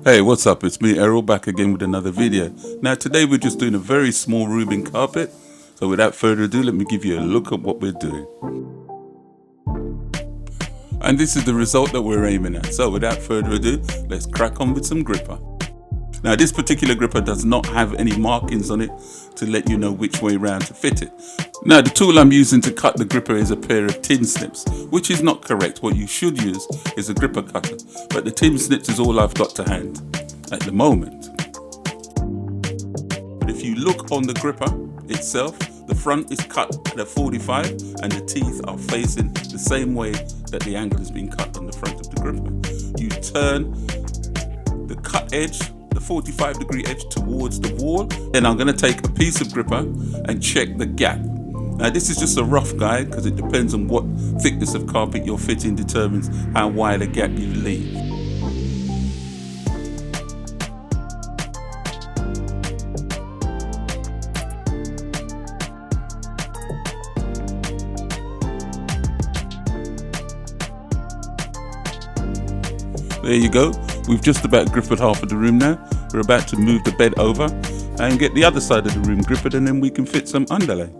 Hey, what's up? It's me, Errol, back again with another video. Now today we're just doing a very small room in carpet. So without further ado, let me give you a look at what we're doing. And this is the result that we're aiming at. So without further ado, let's crack on with some gripper. Now this particular gripper does not have any markings on it to let you know which way round to fit it. Now the tool I'm using to cut the gripper is a pair of tin snips, which is not correct. What you should use is a gripper cutter, but the tin snips is all I've got to hand at the moment. But if you look on the gripper itself, the front is cut at a 45 and the teeth are facing the same way that the angle has been cut on the front of the gripper. You turn the cut edge, the 45-degree edge, towards the wall. Then I'm going to take a piece of gripper and check the gap. Now this is just a rough guide because it depends on what thickness of carpet you're fitting determines how wide a gap you leave. There you go. We've just about grippered half of the room now. We're about to move the bed over and get the other side of the room grippered, and then we can fit some underlay.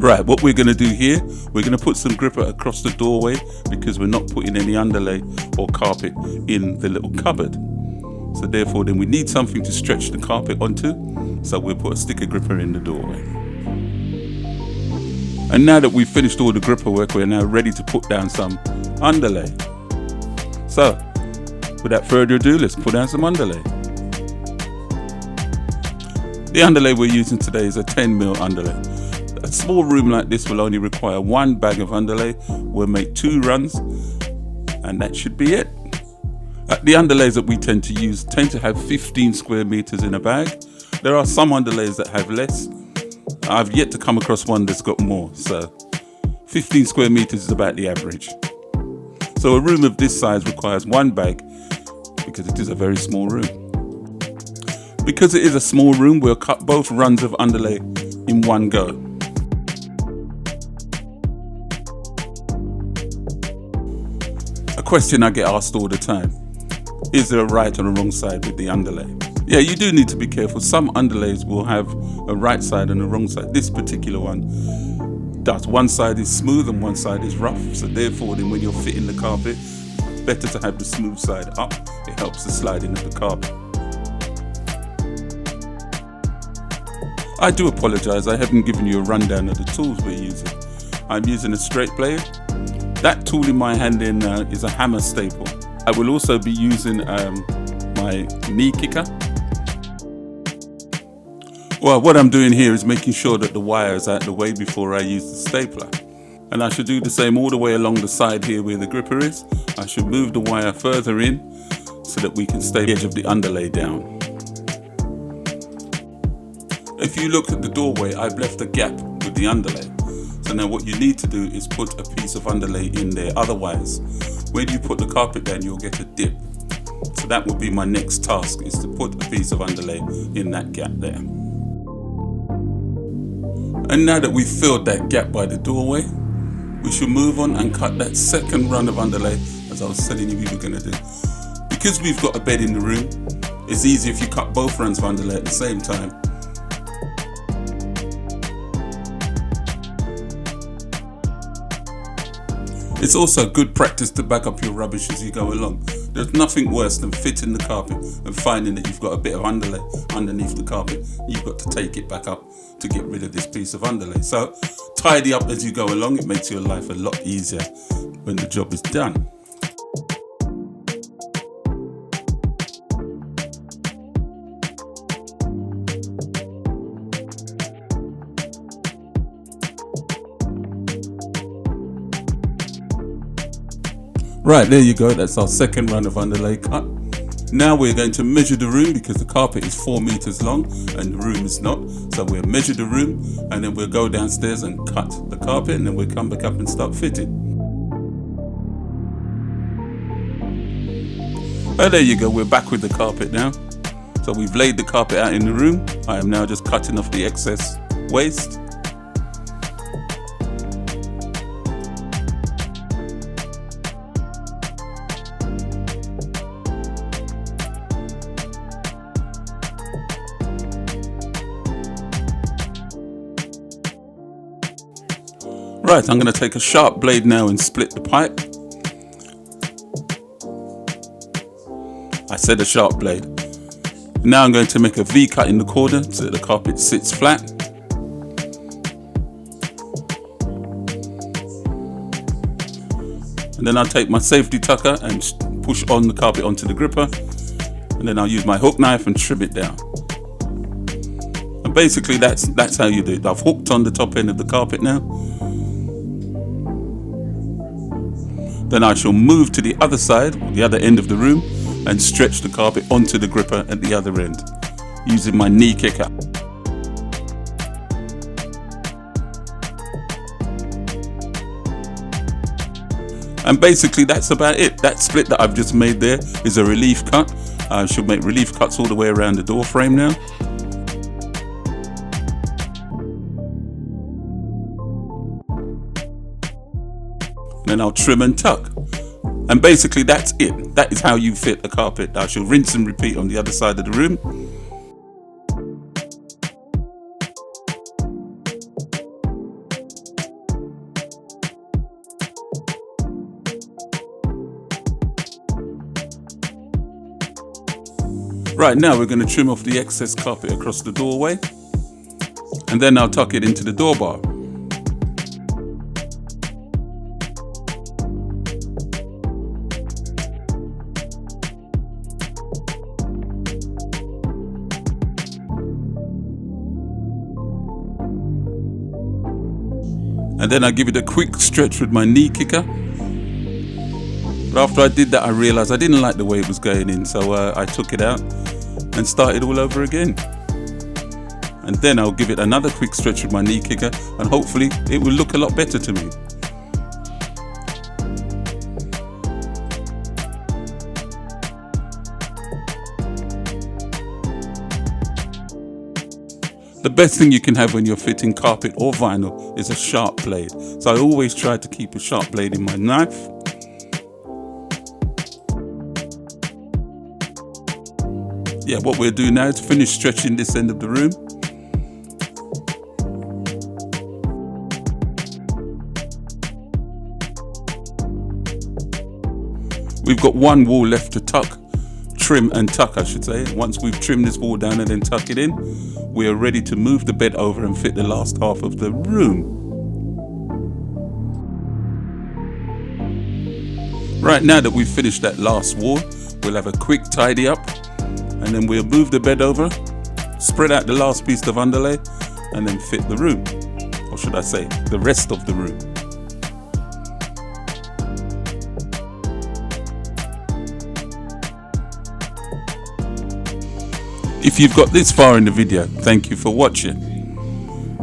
Right, what we're going to do here, we're going to put some gripper across the doorway because we're not putting any underlay or carpet in the little cupboard. So therefore then we need something to stretch the carpet onto, so we'll put a sticker gripper in the doorway. And now that we've finished all the gripper work, we're now ready to put down some underlay. So without further ado, let's put down some underlay. The underlay we're using today is a 10mm underlay. A small room like this will only require one bag of underlay. We'll make 2 runs and that should be it. The underlays that we tend to use tend to have 15 square meters in a bag. There are some underlays that have less. I've yet to come across one that's got more, so 15 square meters is about the average. So a room of this size requires 1 bag because it is a very small room. Because it is a small room, we'll cut both runs of underlay in one go. A question I get asked all the time, is there a right or a wrong side with the underlay? Yeah, you do need to be careful. Some underlays will have a right side and a wrong side. This particular one does. One side is smooth and one side is rough. So therefore, then when you're fitting the carpet, it's better to have the smooth side up. It helps the sliding of the carpet. I do apologize, I haven't given you a rundown of the tools we're using. I'm using a straight blade. That tool in my hand then is a hammer staple. I will also be using my knee kicker. Well, what I'm doing here is making sure that the wire is out of the way before I use the stapler. And I should do the same all the way along the side here where the gripper is. I should move the wire further in so that we can stay the edge of the underlay down. If you look at the doorway, I've left a gap with the underlay. So now what you need to do is put a piece of underlay in there. Otherwise, when you put the carpet down, you'll get a dip. So that would be my next task, is to put a piece of underlay in that gap there. And now that we've filled that gap by the doorway, we should move on and cut that second run of underlay, as I was telling you we were going to do. Because we've got a bed in the room, it's easy if you cut both runs of underlay at the same time. It's also good practice to back up your rubbish as you go along. There's nothing worse than fitting the carpet and finding that you've got a bit of underlay underneath the carpet. You've got to take it back up to get rid of this piece of underlay. So tidy up as you go along. It makes your life a lot easier when the job is done. Right, there you go. That's our second run of underlay cut. Now we're going to measure the room because the carpet is 4 meters long and the room is not. So we'll measure the room and then we'll go downstairs and cut the carpet, and then we'll come back up and start fitting. Oh, there you go, we're back with the carpet now. So we've laid the carpet out in the room. I am now just cutting off the excess waste. Right, I'm going to take a sharp blade now and split the pipe. I said a sharp blade. Now I'm going to make a V cut in the corner so that the carpet sits flat. And then I'll take my safety tucker and push on the carpet onto the gripper. And then I'll use my hook knife and trim it down. And basically that's how you do it. I've hooked on the top end of the carpet now. Then I shall move to the other side, the other end of the room, and stretch the carpet onto the gripper at the other end, using my knee kicker. And basically that's about it. That split that I've just made there is a relief cut. I should make relief cuts all the way around the door frame now. Then I'll trim and tuck. And basically that's it. That is how you fit a carpet. I shall rinse and repeat on the other side of the room. Right, now we're going to trim off the excess carpet across the doorway. And then I'll tuck it into the door bar. And then I give it a quick stretch with my knee kicker. But after I did that, I realized I didn't like the way it was going in, so I took it out and started all over again. And then I'll give it another quick stretch with my knee kicker, and hopefully it will look a lot better to me. The best thing you can have when you're fitting carpet or vinyl is a sharp blade. So I always try to keep a sharp blade in my knife. Yeah, what we'll do now is finish stretching this end of the room. We've got one wall left to trim and tuck, I should say. Once we've trimmed this wall down and then tuck it in, we are ready to move the bed over and fit the last half of the room. Right, now that we've finished that last wall, we'll have a quick tidy up, and then we'll move the bed over, spread out the last piece of underlay, and then fit the room. Or should I say, the rest of the room. If you've got this far in the video, thank you for watching.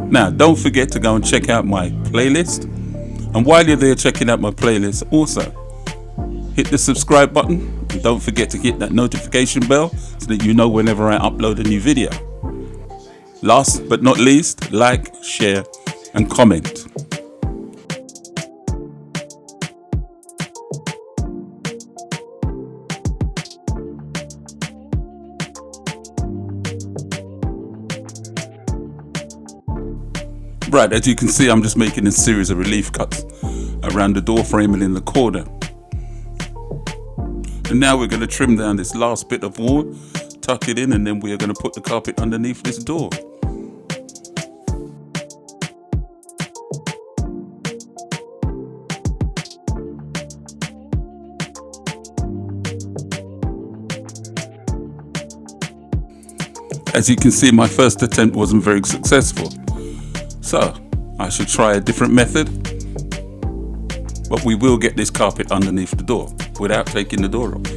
Now, don't forget to go and check out my playlist. And while you're there checking out my playlist, also hit the subscribe button. And don't forget to hit that notification bell so that you know whenever I upload a new video. Last but not least, like, share, and comment. Right, as you can see, I'm just making a series of relief cuts around the door frame and in the corner. And now we're going to trim down this last bit of wall, tuck it in, and then we are going to put the carpet underneath this door. As you can see, my first attempt wasn't very successful. So, I should try a different method, but we will get this carpet underneath the door without taking the door off.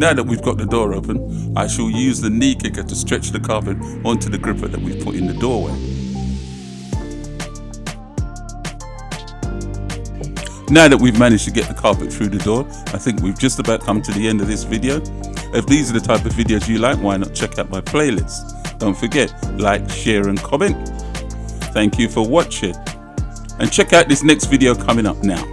Now that we've got the door open, I shall use the knee kicker to stretch the carpet onto the gripper that we've put in the doorway. Now that we've managed to get the carpet through the door, I think we've just about come to the end of this video. If these are the type of videos you like, why not check out my playlist? Don't forget, like, share and comment. Thank you for watching. And check out this next video coming up now.